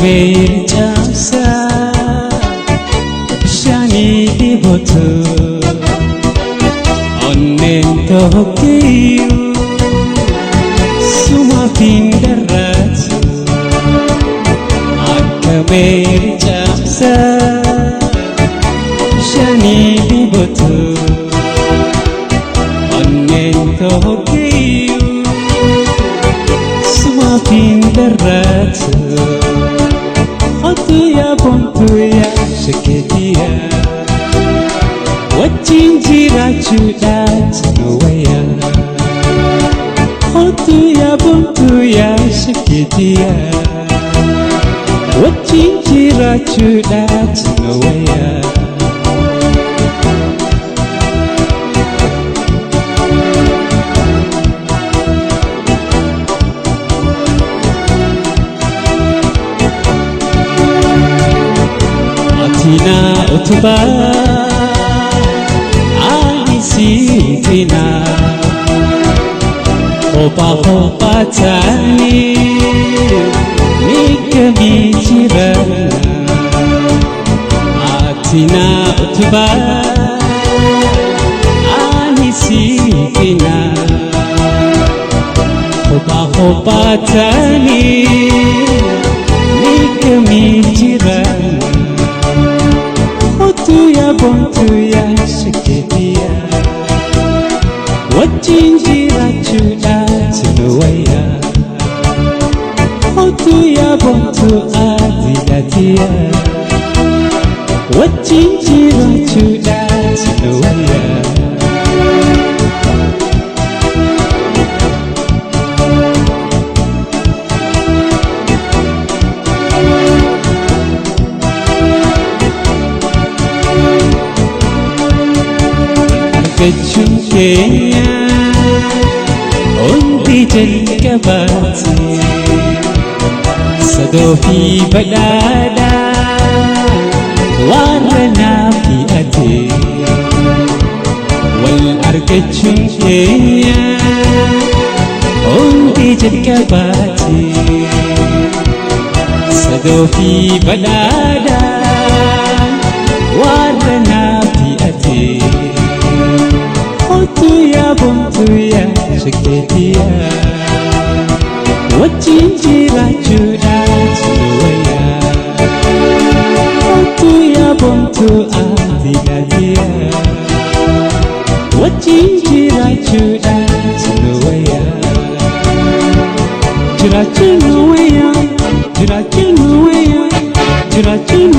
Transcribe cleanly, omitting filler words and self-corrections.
Akamir Jamsa Shani Diboto Onnen Tokiyu Suma Pindaratu Akamir Jamsa Shani Diboto Onnen Tokiyu Suma Pindaratu Otuya bontuya sheketia Wachinjira chudat nuwaya Otuya bontuya sheketia Wachinjira chudat nuwaya Tina utuba Anisi tina Hopa tani Mika mijirana Atina utuba Anisi tina Hopa tani Mika mijirana Otuya bontuya sheketia Wachinjira chudat nuwaya Otuya bontu adidatia Wachinjira chudat nuwaya Kechun Kenya Undi Jalkabati Sadofi Balada Warana Fi Ate Wal Arkechun Kenya Undi Jalkabati Sadofi Balada Warana Fi Ate Otuya bontuya sheketia Wachinjira chudat nuwaya Otuya bontu adidatia Wachinjira chudat nuwaya Jira chunuwaya Jira chunuwaya Jira chunuwaya